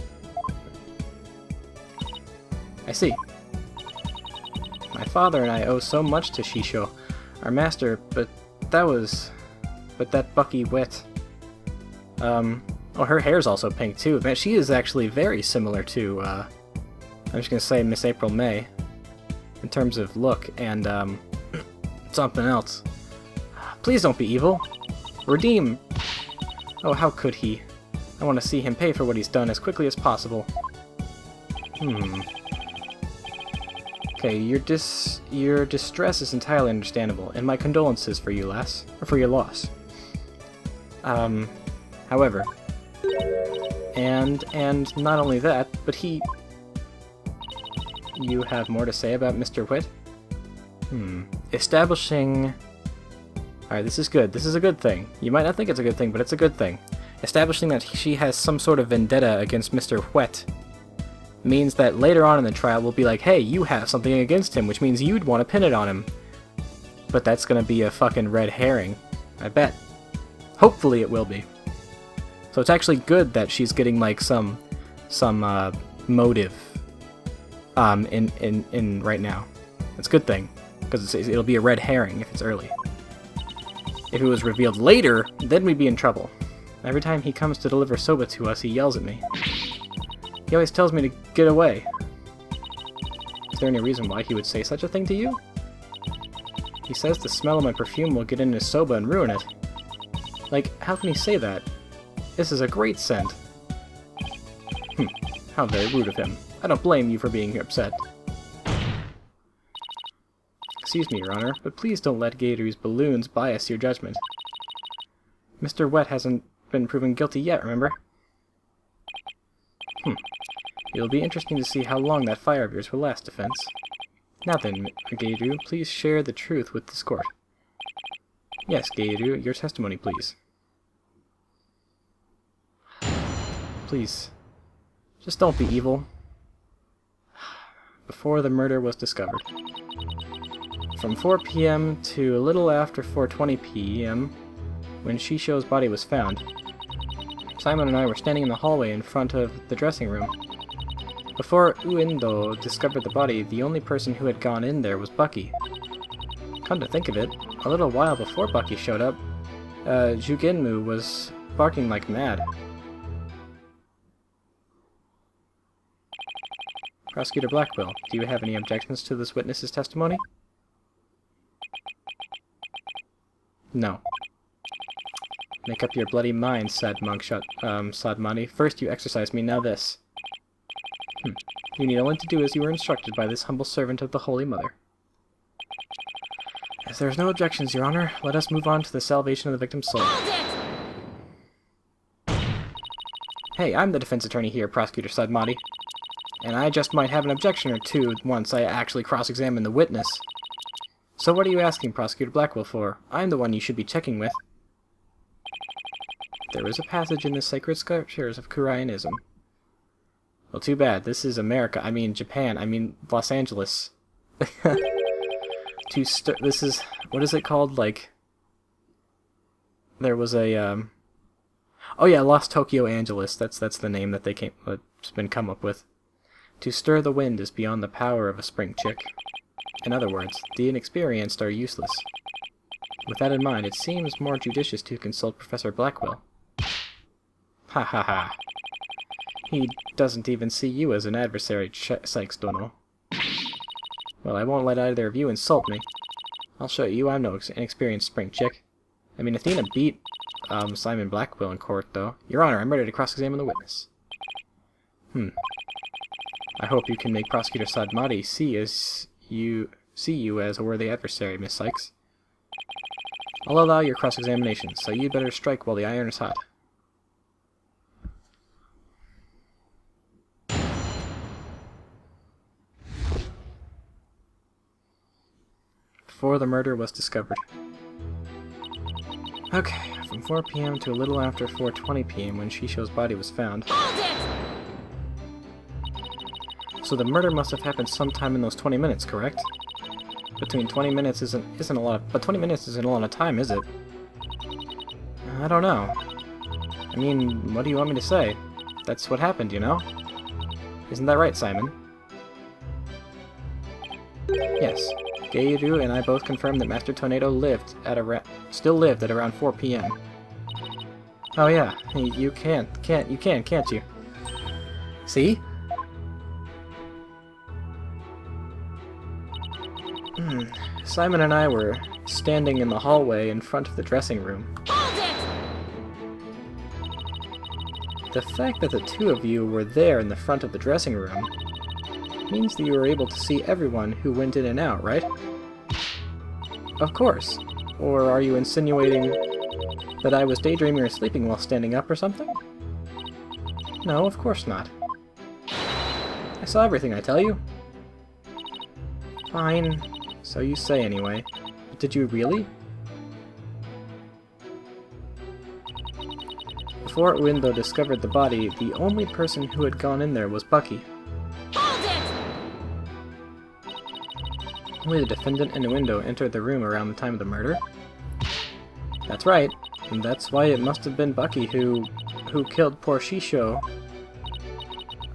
I see. My father and I owe so much to Shisho, our master, but that Bucky wit. Oh, her hair's also pink too. Man, she is actually very similar to, I'm just gonna say Miss April May, in terms of look and, something else. Please don't be evil. Redeem. Oh, how could he? I want to see him pay for what he's done as quickly as possible. Okay, your distress is entirely understandable, and my condolences for you, lass. Or for your loss. However... And not only that, but you have more to say about Mr. Whit? Establishing... Alright, this is good. This is a good thing. You might not think it's a good thing, but it's a good thing. Establishing that she has some sort of vendetta against Mr. Whit means that later on in the trial we'll be like, hey, you have something against him, which means you'd want to pin it on him. But that's gonna be a fucking red herring. I bet. Hopefully it will be. So it's actually good that she's getting like some motive in right now. It's a good thing, because it'll be a red herring if it's early. If it was revealed later, then we'd be in trouble. Every time he comes to deliver soba to us, he yells at me. He always tells me to get away. Is there any reason why he would say such a thing to you? He says the smell of my perfume will get into his soba and ruin it. Like, how can he say that? This is a great scent. How very rude of him. I don't blame you for being upset. Excuse me, Your Honor, but please don't let Geiru's balloons bias your judgment. Mr. Wet hasn't been proven guilty yet, remember? It'll be interesting to see how long that fire of yours will last, Defense. Now then, Geiru, please share the truth with this court. Yes, Geiru, your testimony, please. Please. Just don't be evil. Before the murder was discovered. From 4 p.m. to a little after 4:20 p.m., when Shisho's body was found, Simon and I were standing in the hallway in front of the dressing room. Before Uendo discovered the body, the only person who had gone in there was Bucky. Come to think of it, a little while before Bucky showed up, Jugenmu was barking like mad. Prosecutor Blackwell, do you have any objections to this witness's testimony? No. Make up your bloody mind, said Sadmani. First you exorcise me, now this. You need only to do as you were instructed by this humble servant of the Holy Mother. If there is no objections, Your Honor, let us move on to the salvation of the victim's soul. Hey, I'm the defense attorney here, Prosecutor Sadmati. And I just might have an objection or two once I actually cross-examine the witness. So what are you asking Prosecutor Blackwell for? I'm the one you should be checking with. There is a passage in the sacred scriptures of Koreanism. Well, too bad. This is America. I mean Japan. I mean Los Angeles. This is... What is it called? Like... There was a, Oh yeah, Los Tokyo Angeles. That's the name that that's been come up with. To stir the wind is beyond the power of a spring chick. In other words, the inexperienced are useless. With that in mind, it seems more judicious to consult Professor Blackwell. Ha ha ha. He doesn't even see you as an adversary, Sykes Dono. Well, I won't let either of you insult me. I'll show you I'm no inexperienced spring chick. I mean, Athena beat Simon Blackwell in court, though. Your Honor, I'm ready to cross-examine the witness. I hope you can make Prosecutor Sadmati see you as a worthy adversary, Miss Sykes. I'll allow your cross-examination, so you'd better strike while the iron is hot. Before the murder was discovered. Okay, from 4 p.m. to a little after 4:20 p.m. when Shisho's body was found. So the murder must have happened sometime in those 20 minutes, correct? Between 20 minutes isn't a lot, but 20 minutes isn't a lot of time, is it? I don't know. I mean, what do you want me to say? That's what happened, you know? Isn't that right, Simon? Yes. Geiru and I both confirmed that Master Tornado still lived at around 4 p.m. Oh yeah, you can't you? See? Simon and I were standing in the hallway in front of the dressing room. The fact that the two of you were there in the front of the dressing room means that you were able to see everyone who went in and out, right? Of course. Or are you insinuating that I was daydreaming or sleeping while standing up or something? No, of course not. I saw everything, I tell you. Fine. So you say anyway. But did you really? Before Uendo discovered the body, the only person who had gone in there was Bucky. Only the defendant and Uendo entered the room around the time of the murder? That's right, and that's why it must have been Bucky who killed poor Shisho.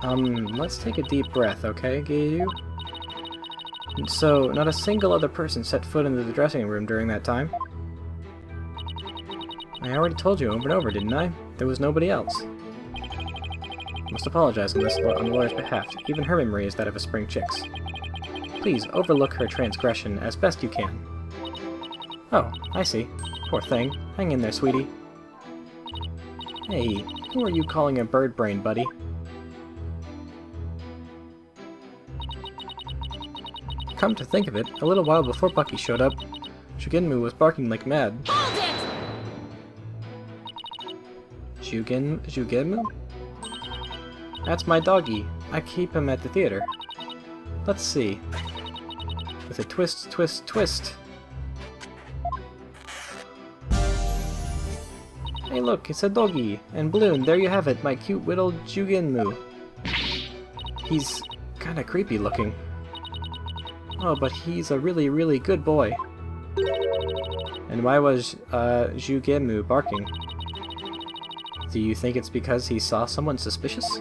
Let's take a deep breath, okay, Geiru? So, not a single other person set foot into the dressing room during that time? I already told you over and over, didn't I? There was nobody else. I must apologize on the lawyer's behalf. Even her memory is that of a spring chick's. Please, overlook her transgression as best you can. Oh, I see. Poor thing. Hang in there, sweetie. Hey, who are you calling a bird brain, buddy? Come to think of it, a little while before Bucky showed up, Shigenmu was barking like mad. Jugemu? That's my doggy. I keep him at the theater. Let's see. With a twist, twist, twist. Hey look, it's a doggy. And Balloon, there you have it, my cute little Jugemu. He's kinda creepy looking. Oh, but he's a really, really good boy. And why was, Jugemu barking? Do you think it's because he saw someone suspicious?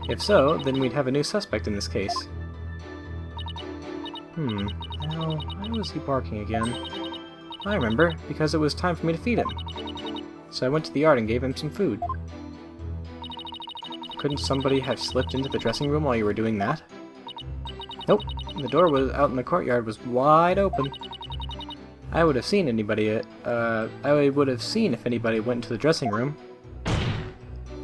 If so, then we'd have a new suspect in this case. Now, why was he barking again? I remember, because it was time for me to feed him. So I went to the yard and gave him some food. Couldn't somebody have slipped into the dressing room while you were doing that? Nope, the door was out in the courtyard was wide open. I would have seen anybody, I would have seen if anybody went into the dressing room.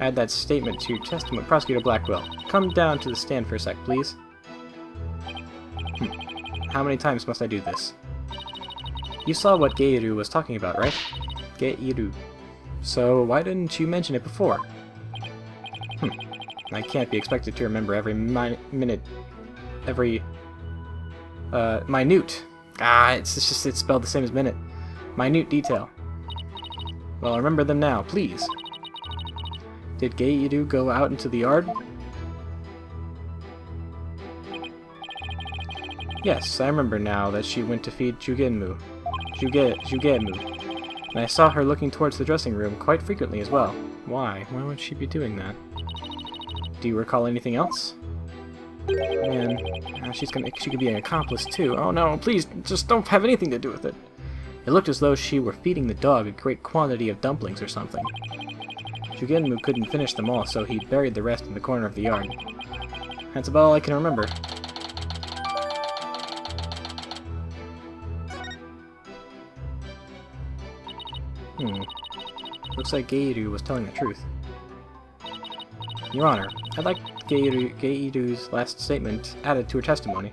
Add that statement to your testimony, Prosecutor Blackwell. Come down to the stand for a sec, please. How many times must I do this? You saw what Geiru was talking about, right? Geiru. So why didn't you mention it before? I can't be expected to remember every minute, every, minute. It's spelled the same as minute. Minute detail. Well, remember them now, please. Did Geiru go out into the yard? Yes, I remember now that she went to feed Jugemu. And I saw her looking towards the dressing room quite frequently as well. Why? Why would she be doing that? Do you recall anything else? Man, she could be an accomplice too. Oh no, please, just don't have anything to do with it. It looked as though she were feeding the dog a great quantity of dumplings or something. Jugemu couldn't finish them all, so he buried the rest in the corner of the yard. That's about all I can remember. Looks like Geiru was telling the truth. Your Honor, I'd like Geiru's last statement added to her testimony.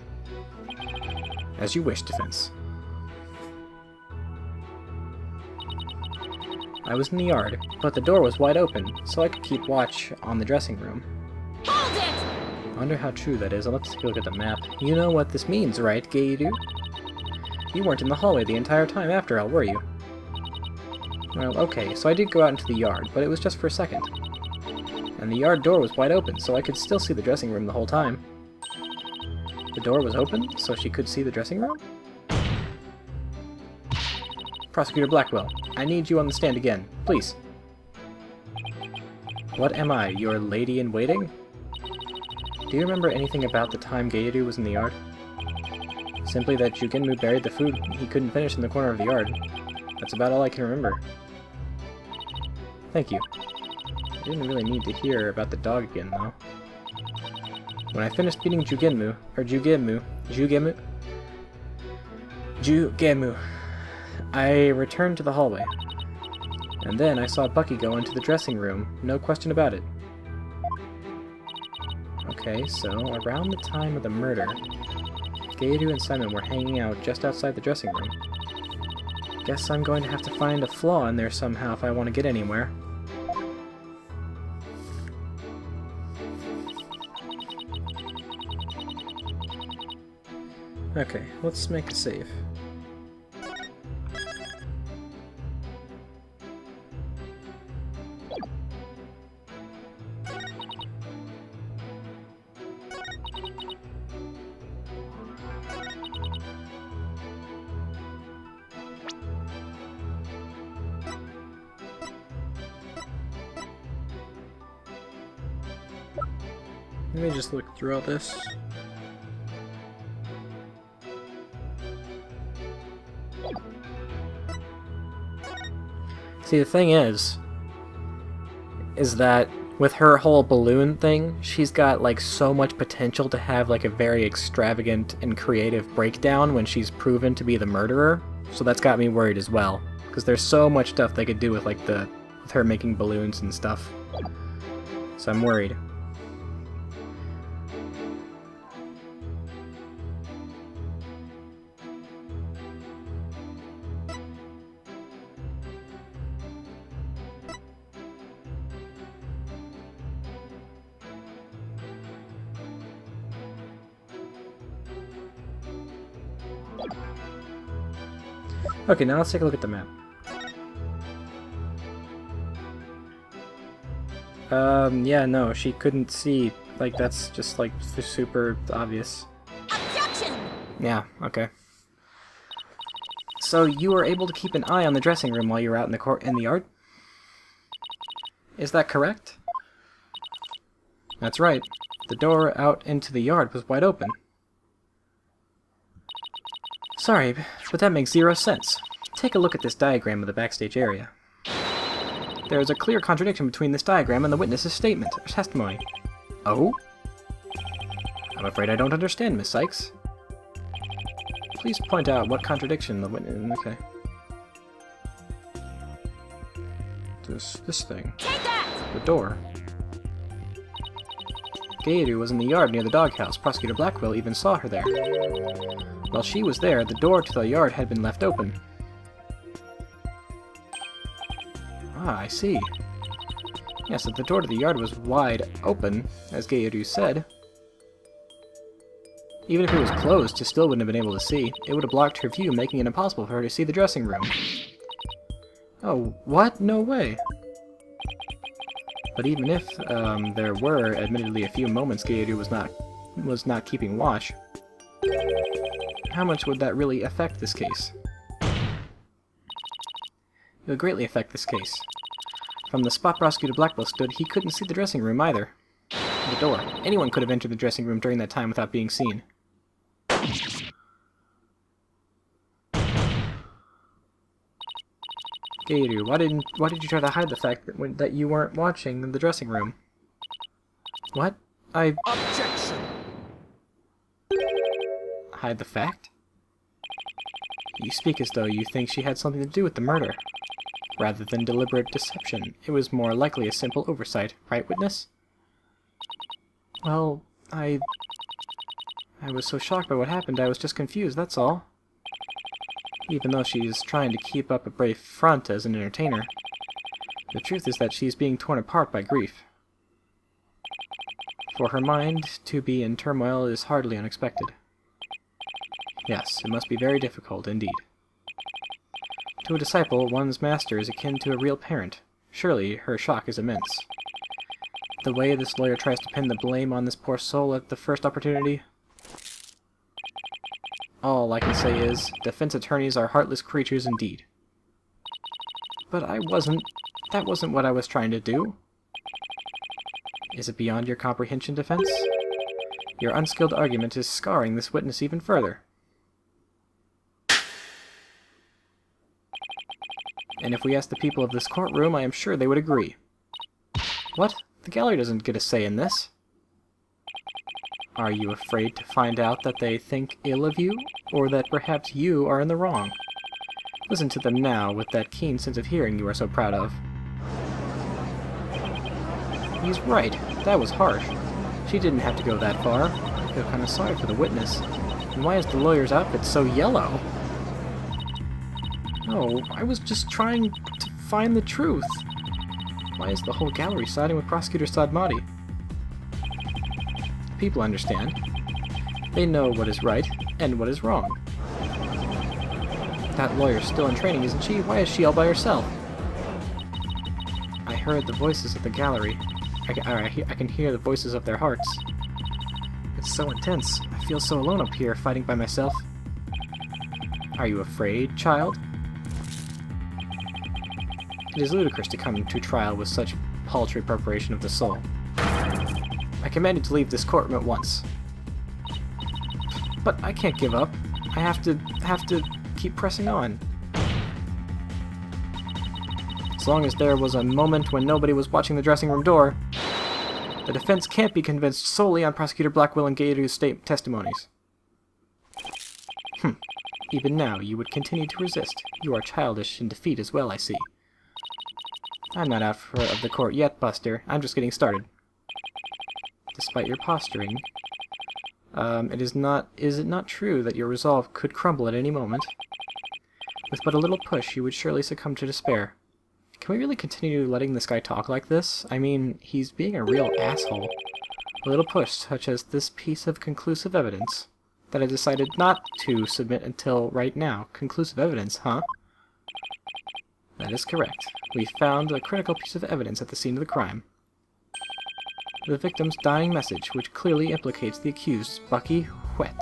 As you wish, defense. I was in the yard, but the door was wide open, so I could keep watch on the dressing room. Hold it! I wonder how true that is. Let's take a look at the map. You know what this means, right, Geiru? You weren't in the hallway the entire time after all, were you? Well, okay, so I did go out into the yard, but it was just for a second. And the yard door was wide open, so I could still see the dressing room the whole time. The door was open, so she could see the dressing room? Prosecutor Blackwell, I need you on the stand again, please. What am I, your lady-in-waiting? Do you remember anything about the time Geiru was in the yard? Simply that Jugemu buried the food he couldn't finish in the corner of the yard. That's about all I can remember. Thank you. I didn't really need to hear about the dog again, though. When I finished feeding Jugemu, I returned to the hallway. And then I saw Bucky go into the dressing room, no question about it. Okay, so around the time of the murder, Geiru and Simon were hanging out just outside the dressing room. Guess I'm going to have to find a flaw in there somehow if I want to get anywhere. Okay, let's make a save. Let me just look through all this. See, the thing is that with her whole balloon thing, she's got like so much potential to have like a very extravagant and creative breakdown when she's proven to be the murderer. So that's got me worried as well, because there's so much stuff they could do with like with her making balloons and stuff. So I'm worried. Okay, now let's take a look at the map. Yeah, no, she couldn't see. Like, that's just, like, super obvious. Objection! Yeah, okay. So, you were able to keep an eye on the dressing room while you were out in the yard? Is that correct? That's right. The door out into the yard was wide open. Sorry, but that makes zero sense. Take a look at this diagram of the backstage area. There is a clear contradiction between this diagram and the witness's statement, or testimony. Oh? I'm afraid I don't understand, Miss Sykes. Please point out what contradiction the witness... Okay. This thing. Take that! The door. Gaidu was in the yard near the doghouse. Prosecutor Blackwell even saw her there. While she was there, the door to the yard had been left open. Ah, I see. Yes, if the door to the yard was wide open, as Gaidu said, even if it was closed, she still wouldn't have been able to see. It would have blocked her view, making it impossible for her to see the dressing room. Oh, what? No way. But even if there were, admittedly, a few moments Gaidu was not keeping watch, how much would that really affect this case? It would greatly affect this case. From the spot Prosecutor Blackwell stood, he couldn't see the dressing room either. The door. Anyone could have entered the dressing room during that time without being seen. Gaidu, why did you try to hide the fact that you weren't watching the dressing room? What? Objection! Hide the fact? You speak as though you think she had something to do with the murder. Rather than deliberate deception, it was more likely a simple oversight, right, witness? Well, I was so shocked by what happened, I was just confused, that's all. Even though she's trying to keep up a brave front as an entertainer, the truth is that she's being torn apart by grief. For her mind to be in turmoil is hardly unexpected. Yes, it must be very difficult indeed. To a disciple, one's master is akin to a real parent. Surely, her shock is immense. The way this lawyer tries to pin the blame on this poor soul at the first opportunity... All I can say is, defense attorneys are heartless creatures indeed. But that wasn't what I was trying to do. Is it beyond your comprehension, defense? Your unskilled argument is scarring this witness even further. And if we ask the people of this courtroom, I am sure they would agree. What? The gallery doesn't get a say in this. Are you afraid to find out that they think ill of you, or that perhaps you are in the wrong? Listen to them now, with that keen sense of hearing you are so proud of. He's right. That was harsh. She didn't have to go that far. I feel kind of sorry for the witness. And why is the lawyer's outfit so yellow? No, I was just trying to find the truth. Why is the whole gallery siding with Prosecutor Sadmati? People understand. They know what is right and what is wrong. That lawyer's still in training, isn't she? Why is she all by herself? I heard the voices of the gallery. I can hear the voices of their hearts. It's so intense. I feel so alone up here, fighting by myself. Are you afraid, child? It is ludicrous to come to trial with such paltry preparation of the soul. I command you to leave this courtroom at once. But I can't give up. I have to keep pressing on. As long as there was a moment when nobody was watching the dressing room door, the defense can't be convinced solely on Prosecutor Blackwell and Gaidu's testimonies. Even now, you would continue to resist. You are childish in defeat as well, I see. I'm not out of the court yet, Buster. I'm just getting started. Despite your posturing, is it not true that your resolve could crumble at any moment? With but a little push, you would surely succumb to despair. Can we really continue letting this guy talk like this? I mean, he's being a real asshole. A little push, such as this piece of conclusive evidence, that I decided not to submit until right now. Conclusive evidence, huh? That is correct. We found a critical piece of evidence at the scene of the crime. The victim's dying message, which clearly implicates the accused, Bucky Wet.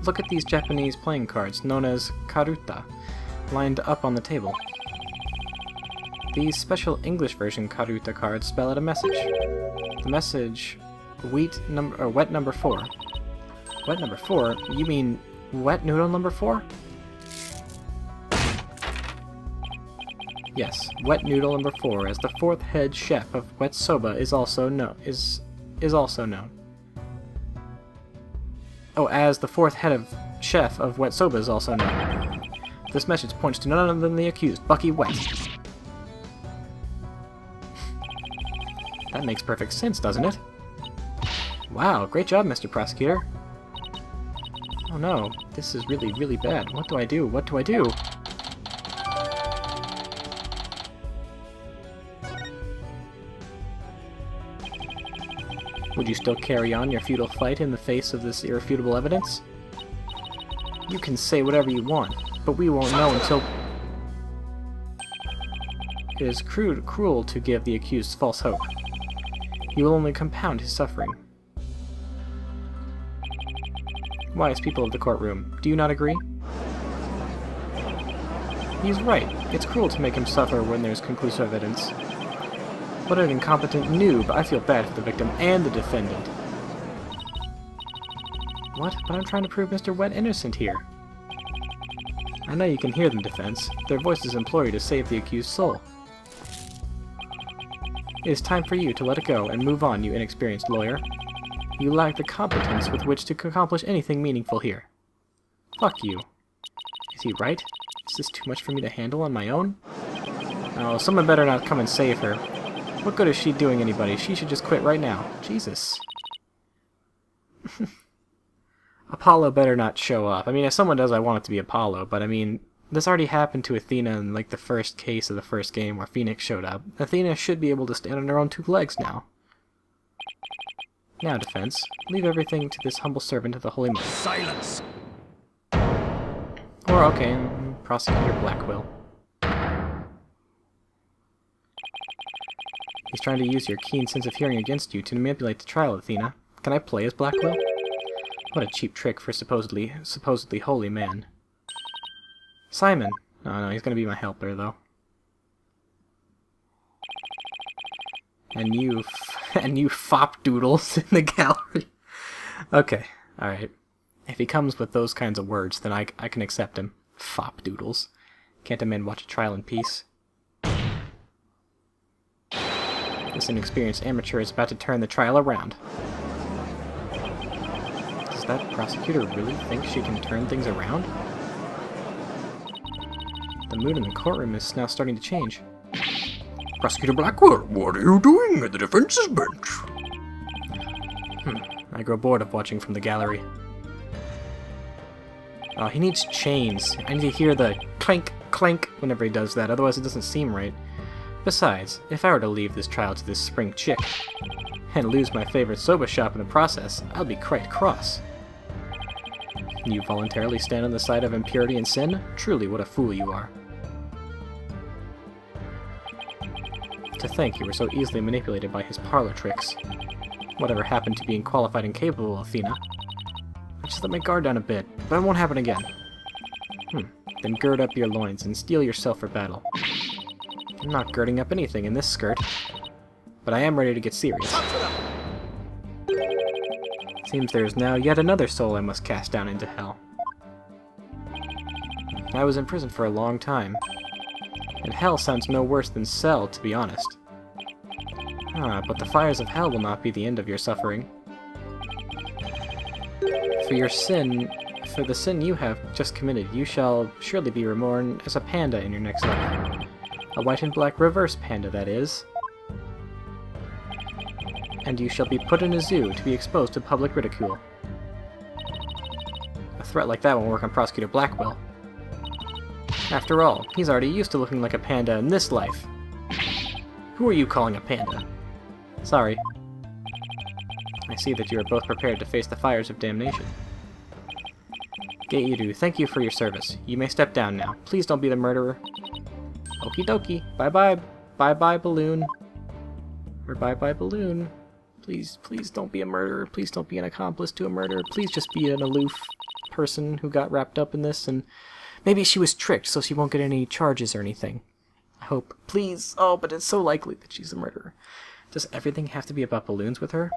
Look at these Japanese playing cards, known as karuta, lined up on the table. These special English version karuta cards spell out a message. The message, wet number 4. Wet number 4? You mean wet noodle number 4? Yes, wet noodle number 4, as the fourth head chef of Wet Soba is also known. Oh, as the fourth head of chef of Wet Soba is also known. This message points to none other than the accused, Bucky Wet. That makes perfect sense, doesn't it? Wow, great job, Mr. Prosecutor. Oh no, this is really, really bad. What do I do? What do I do? Would you still carry on your futile fight in the face of this irrefutable evidence? You can say whatever you want, but we won't know until... It is cruel to give the accused false hope. You will only compound his suffering. Wise people of the courtroom, do you not agree? He's right. It's cruel to make him suffer when there's conclusive evidence. What an incompetent noob. I feel bad for the victim and the defendant. What? But I'm trying to prove Mr. Wet innocent here. I know you can hear them, defense. Their voices implore you to save the accused soul. It is time for you to let it go and move on, you inexperienced lawyer. You lack the competence with which to accomplish anything meaningful here. Fuck you. Is he right? Is this too much for me to handle on my own? Oh, someone better not come and save her. What good is she doing anybody? She should just quit right now. Jesus. Apollo better not show up. I mean, if someone does, I want it to be Apollo, but I mean, this already happened to Athena in, like, the first case of the first game where Phoenix showed up. Athena should be able to stand on her own two legs now. Now, defense, leave everything to this humble servant of the Holy Mother. Silence! Or, okay, Prosecutor Blackwell. He's trying to use your keen sense of hearing against you to manipulate the trial, Athena. Can I play as Blackwell? What a cheap trick for supposedly holy man. Simon! Oh no, he's gonna be my helper, though. And you fop doodles in the gallery. Okay, alright. If he comes with those kinds of words, then I can accept him. Fop doodles. Can't a man watch a trial in peace? This inexperienced amateur is about to turn the trial around. Does that prosecutor really think she can turn things around? The mood in the courtroom is now starting to change. Prosecutor Blackwell, what are you doing at the defense's bench? I grow bored of watching from the gallery. Oh, he needs chains. I need to hear the clank, clank whenever he does that, otherwise it doesn't seem right. Besides, if I were to leave this trial to this spring chick, and lose my favorite soba shop in the process, I'll be quite cross. You voluntarily stand on the side of impurity and sin? Truly, what a fool you are. To think you were so easily manipulated by his parlor tricks. Whatever happened to being qualified and capable, Athena? I just let my guard down a bit, but it won't happen again. Then gird up your loins and steel yourself for battle. I'm not girding up anything in this skirt, but I am ready to get serious. Seems there is now yet another soul I must cast down into hell. I was in prison for a long time, and hell sounds no worse than cell, to be honest. But the fires of hell will not be the end of your suffering. For the sin you have just committed, you shall surely be reborn as a panda in your next life. A white and black reverse panda, that is. And you shall be put in a zoo to be exposed to public ridicule. A threat like that won't work on Prosecutor Blackwell. After all, he's already used to looking like a panda in this life. Who are you calling a panda? Sorry. I see that you are both prepared to face the fires of damnation. Geiru, thank you for your service. You may step down now. Please don't be the murderer. Okie dokie. Bye-bye. Bye-bye, balloon. Or bye-bye, balloon. Please, please don't be a murderer. Please don't be an accomplice to a murder. Please just be an aloof person who got wrapped up in this, and maybe she was tricked so she won't get any charges or anything. I hope. Please. Oh, but it's so likely that she's a murderer. Does everything have to be about balloons with her?